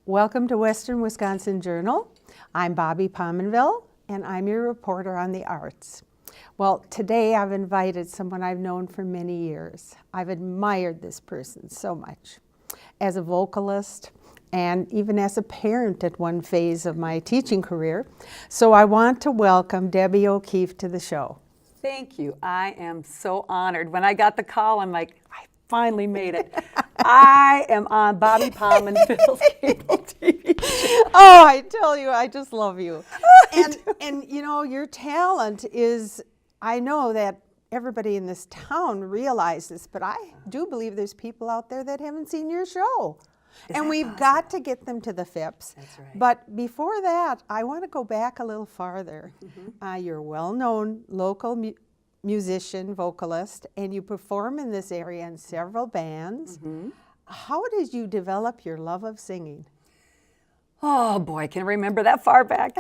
Welcome to Western Wisconsin Journal. I'm Bobby Pominville, and I'm your reporter on the arts. Well, today I've invited someone I've known for many years. I've admired this person so much. As a vocalist, and even as a parent at one phase of my teaching career. So I want to welcome Debbie O'Keefe to the show. Thank you. I am so honored. When I got the call, I'm like, I finally made it. I am on Bobby Pominville's cable TV show. Oh, I tell you, I just love you. And you know, your talent is, I know that everybody in this town realizes, but I do believe there's people out there that haven't seen your show. And we've got to get them to the FIPS. That's right. But before that, I want to go back a little farther. You're a well-known local musician, vocalist, and you perform in this area in several bands. How did you develop your love of singing? Oh boy, can I remember that far back?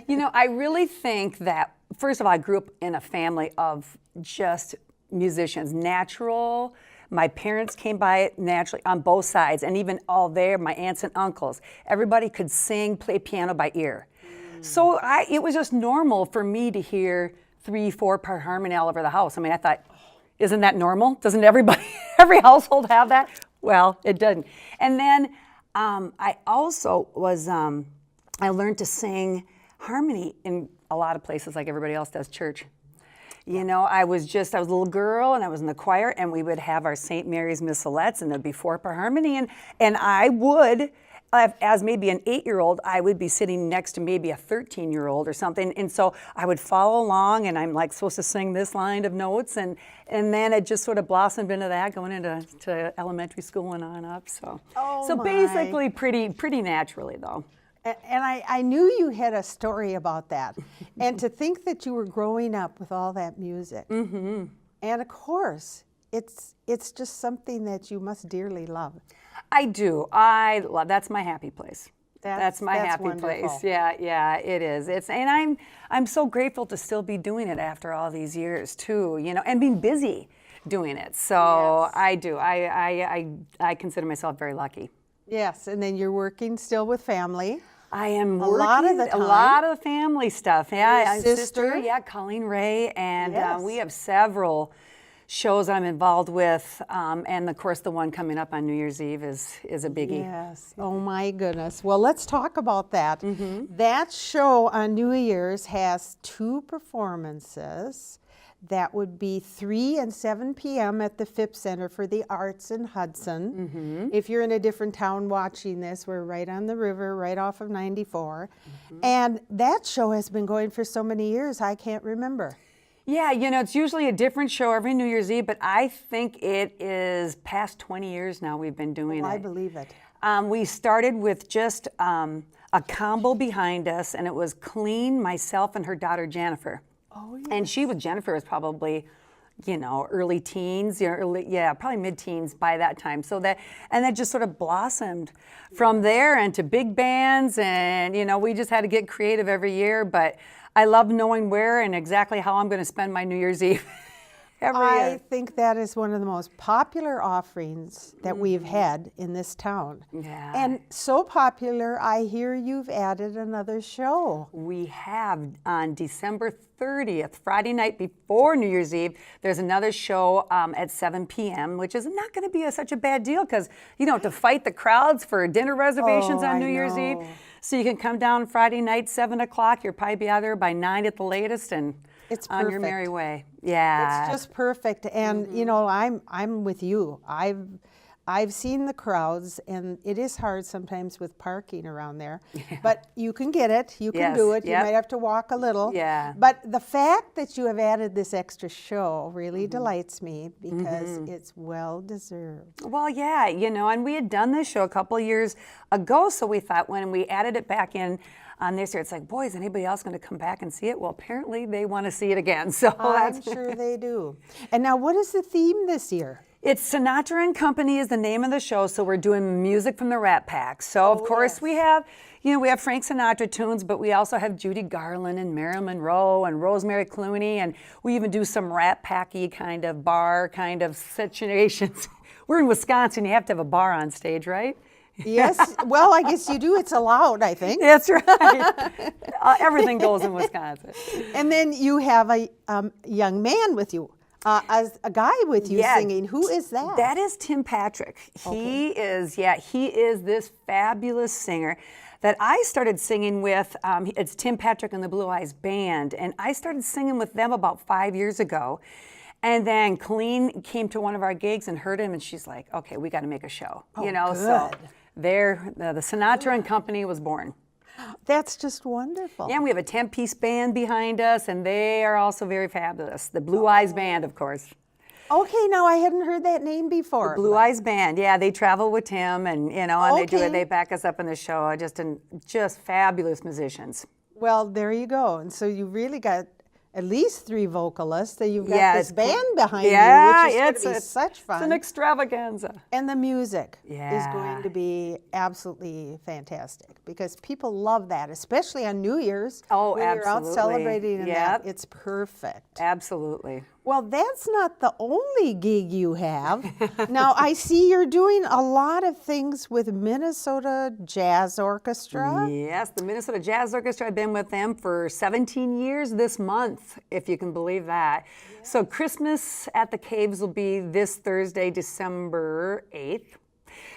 You know, I really think that, first of all, I grew up in a family of just musicians, natural. My parents came by it naturally on both sides, and even all there, my aunts and uncles. Everybody could sing, play piano by ear. So it was just normal for me to hear 3-4 part harmony all over the house. I mean, I thought, isn't that normal? Doesn't everybody, every household have that? Well, it doesn't. And then I also was, I learned to sing harmony in a lot of places like everybody else does, church. You know, I was a little girl, and I was in the choir, and we would have our St. Mary's Missalettes, and there'd be 4 part harmony, and I would, as maybe an 8-year-old, I would be sitting next to maybe a 13-year-old or something, and so I would follow along, and I'm like supposed to sing this line of notes, and then it just sort of blossomed into that, going into elementary school and on up. So, basically pretty naturally though. And I knew you had a story about that. And to think that you were growing up with all that music. And of course, it's just something that you must dearly love. I do. I love, that's my happy place. That's my happy wonderful. place. Yeah, it is. And I'm so grateful to still be doing it after all these years too, you know, and being busy doing it. So Yes. I do. I consider myself very lucky. Yes, and then you're working still with family. I am A working lot of the time. a lot of the family stuff. Yeah, Your sister? Yeah, Colleen Ray, and Yes. we have several shows I'm involved with, and of course the one coming up on New Year's Eve is a biggie. Yes. Oh my goodness. Well, let's talk about that. That show on New Year's has 2 performances. That would be 3 and 7 p.m. at the Phipps Center for the Arts in Hudson. If you're in a different town watching this, we're right on the river, right off of 94. And that show has been going for so many years, I can't remember. Yeah, you know, it's usually a different show every New Year's Eve, but I think it is past 20 years now we've been doing it. I believe it. We started with just a combo behind us, and it was Colleen, myself, and her daughter Jennifer. Oh, yeah. And Jennifer was probably, you know, early teens, probably mid-teens by that time. So that just sort of blossomed from there into big bands, and you know, we just had to get creative every year. But I love knowing where and exactly how I'm going to spend my New Year's Eve every I year. think that is one of the most popular offerings that we've had in this town. Yeah. And so popular, I hear you've added another show. We have on December 30th, Friday night before New Year's Eve, there's another show at 7 p.m., which is not going to be such a bad deal because you don't have to fight the crowds for dinner reservations on I New Year's Eve. know. So you can come down Friday night, 7 o'clock. You'll probably be out there by 9 at the latest and It's on your perfect. merry way. Yeah. It's just perfect. And you know, I'm with you. I've seen the crowds, and it is hard sometimes with parking around there. But you can get it. You can Yes, do it. You yep. might have to walk a little. Yeah. But the fact that you have added this extra show really delights me because it's well deserved. Well, yeah, you know, and we had done this show a couple of years ago, so we thought when we added it back in on this year, it's like, boy, is anybody else going to come back and see it? Well, apparently they want to see it again. So I'm that's sure they do. And now, what is the theme this year? It's Sinatra and Company is the name of the show, so we're doing music from the Rat Pack. So of course yes. we have, you know, we have Frank Sinatra tunes, but we also have Judy Garland and Marilyn Monroe and Rosemary Clooney, and we even do some Rat Packy kind of bar kind of situations. We're in Wisconsin, you have to have a bar on stage, right? Yes. Well, I guess you do. It's allowed, I think. That's right. Everything goes in Wisconsin. And then you have a young man with you, as a guy with you Yeah. singing. Who is that? That is Tim Patrick. He is this fabulous singer that I started singing with. It's Tim Patrick and the Blue Eyes Band, and I started singing with them about 5 years ago. And then Colleen came to one of our gigs and heard him, and she's like, "Okay, we got to make a show." So good. there, the Sinatra and Company was born. That's just wonderful. Yeah, and we have a 10-piece band behind us, and they are also very fabulous. The Blue Eyes Band, of course. Okay, now I hadn't heard that name before. Blue Eyes Band, yeah, they travel with Tim, and and they do Okay. it. They back us up in the show. Just fabulous musicians. Well, there you go. And so you really got at least 3 vocalists. That you've got Yeah, this it's band behind Yeah, you, which is it's going to be such It's fun. an extravaganza. And the music is Yeah. going to be absolutely fantastic because people love that, especially on New Year's. Oh, when you're out absolutely. celebrating and that. Yep. It's perfect. Absolutely. Well, that's not the only gig you have. Now, I see you're doing a lot of things with Minnesota Jazz Orchestra. Yes, the Minnesota Jazz Orchestra. I've been with them for 17 years this month, if you can believe that. So Christmas at the Caves will be this Thursday, December 8th.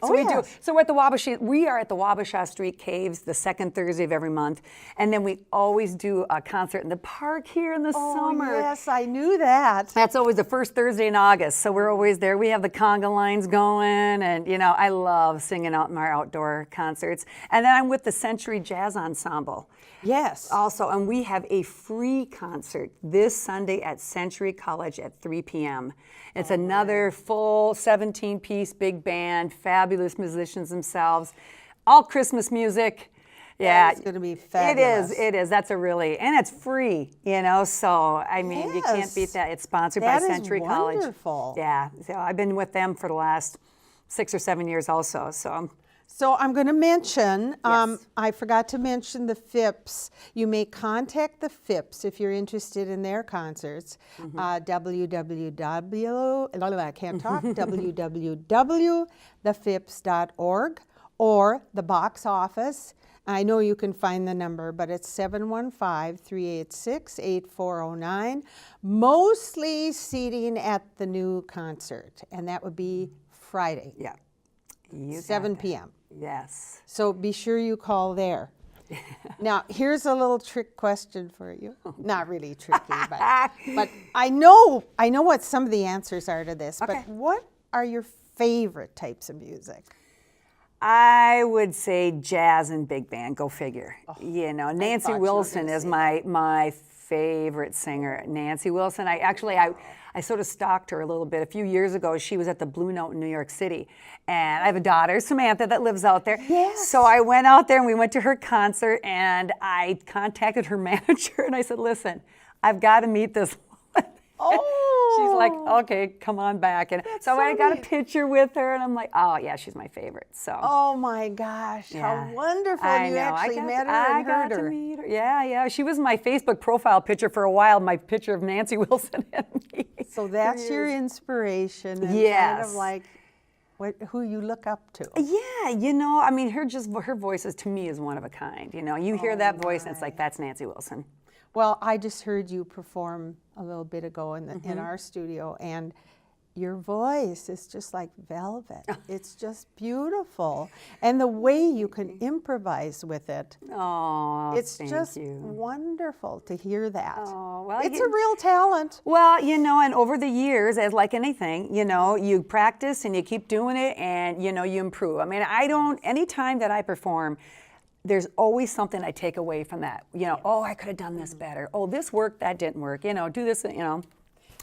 So Oh, we do. yes. So we're at the Wabasha. We are at the Wabasha Street Caves the second Thursday of every month, and then we always do a concert in the park here in the summer. Oh, yes, I knew that. That's always the first Thursday in August, so we're always there. We have the conga lines going, and I love singing out in our outdoor concerts. And then I'm with the Century Jazz Ensemble. Yes. Also, and we have a free concert this Sunday at Century College at 3 p.m. It's another full 17-piece big band, fabulous musicians themselves, all Christmas music. Yeah, It's going to be fabulous. It is. That's and it's free, so I mean, you can't Yes. beat that. It's sponsored That by is Century College. wonderful. Yeah, so I've been with them for the last 6 or 7 years also, so. So I'm going to mention, Yes. I forgot to mention the FIPS. You may contact the FIPS if you're interested in their concerts. I can't talk, www.thefips.org or the box office. I know you can find the number, but it's 715-386-8409. Mostly seating at the new concert, and that would be Friday, Yeah. You got 7 that. p.m. Yes. So be sure you call there. Now, here's a little trick question for you. Not really tricky, but I know what some of the answers are to this. Okay. But what are your favorite types of music? I would say jazz and big band. Go figure. Nancy thought you were Wilson gonna is say my favorite singer. Nancy Wilson. I sort of stalked her a little bit. A few years ago, she was at the Blue Note in New York City. And I have a daughter, Samantha, that lives out there. Yes. So I went out there and we went to her concert and I contacted her manager and I said, "Listen, I've got to meet this woman." Oh, She's like, "Okay, come on back." And so so I got a neat. picture with her and I'm like, "Oh yeah, she's my favorite." So Oh my gosh, yeah. how wonderful. I You know. actually met her I and got heard to her. meet her. Yeah. She was my Facebook profile picture for a while, my picture of Nancy Wilson and me. So that's your inspiration and kind Yes. of like who you look up to. Yeah, I mean, her voice is, to me, is one of a kind. You hear that voice and it's like, that's Nancy Wilson. Well, I just heard you perform a little bit ago in Mm-hmm. our studio, and your voice is just like velvet. It's just beautiful. And the way you can improvise with it, Oh, it's thank just you. wonderful to hear that. Oh, well, It's a real talent. Well, and over the years, as like anything, you practice and you keep doing it and, you improve. I mean, anytime that I perform, there's always something I take away from that. Oh, I could have done this better. Oh, this worked, that didn't work. Do this,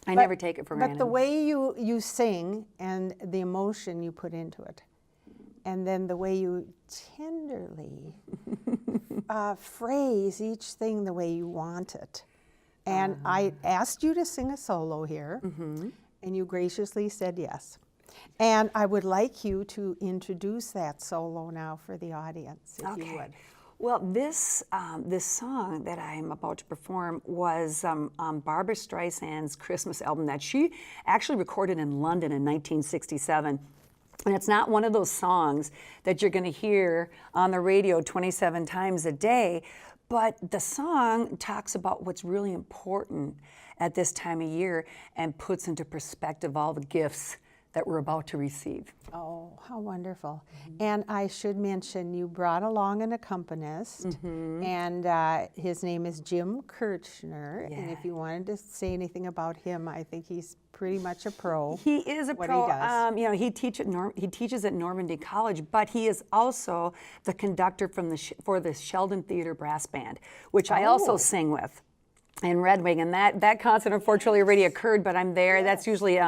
I never take it for granted. But the way you sing and the emotion you put into it, and then the way you tenderly phrase each thing the way you want it. And I asked you to sing a solo here, and you graciously said yes. And I would like you to introduce that solo now for the audience, if you would. Well, this song that I'm about to perform was on Barbra Streisand's Christmas album that she actually recorded in London in 1967. And it's not one of those songs that you're going to hear on the radio 27 times a day, but the song talks about what's really important at this time of year and puts into perspective all the gifts that we're about to receive. Oh, how wonderful. And I should mention you brought along an accompanist, and his name is Jim Kirchner. And if you wanted to say anything about him, I think he's pretty much a pro. He is a what pro. he does. You know, he teaches at Normandy College, but he is also the conductor for the Sheldon Theater Brass Band, which I also sing with in Red Wing. And that concert unfortunately already occurred, but I'm there. That's usually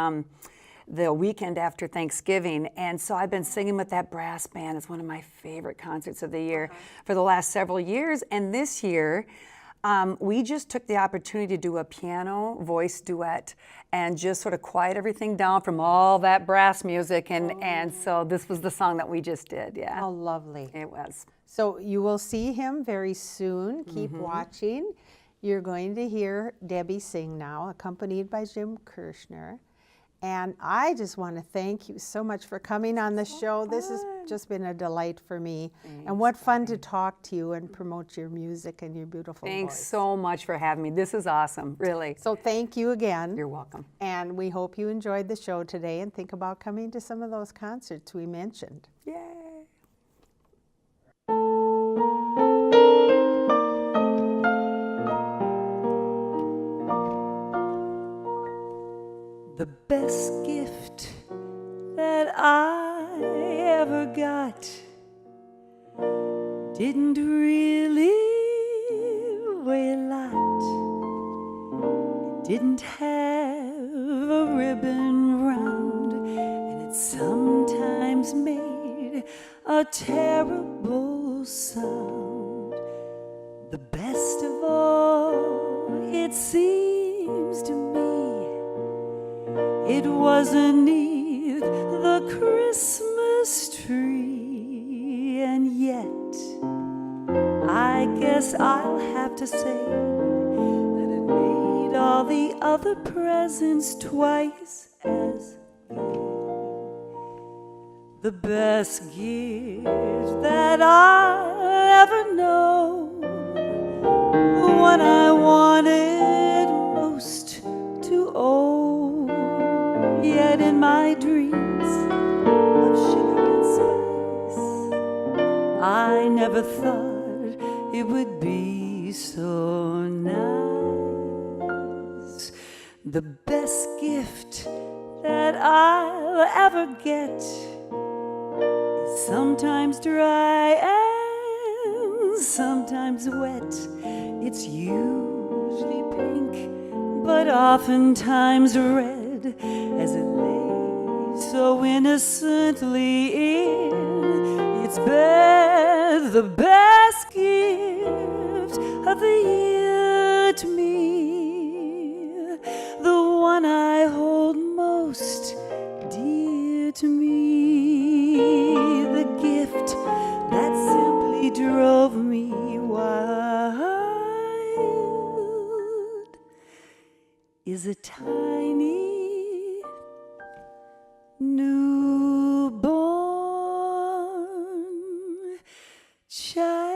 the weekend after Thanksgiving. And so I've been singing with that brass band. It's one of my favorite concerts of the year for the last several years. And this year, we just took the opportunity to do a piano voice duet and just sort of quiet everything down from all that brass music. And so this was the song that we just did. Yeah. How lovely. It was. So you will see him very soon. Keep watching. You're going to hear Debbie sing now, accompanied by Jim Kirchner. And I just want to thank you so much for coming on the show. This has just been a delight for me. And what fun to talk to you and promote your music and your beautiful Thanks voice. so much for having me. This is awesome, really. So thank you again. You're welcome. And we hope you enjoyed the show today and think about coming to some of those concerts we mentioned. Yay. The best gift that I ever got didn't really weigh a lot. It didn't have a ribbon round, and it sometimes made a terrible sound. The best of all, it seems to me, it wasn't neath the Christmas tree, and yet I guess I'll have to say that it made all the other presents twice as gay. The best gift that I'll ever know, the one I wanted most to own, yet in my dreams of sugar and spice, I never thought it would be so nice. The best gift that I'll ever get is sometimes dry and sometimes wet. It's usually pink, but oftentimes red, as it lay so innocently in its bed. The best gift of the year to me, the one I hold most dear to me, the gift that simply drove me wild, is a tiny newborn child.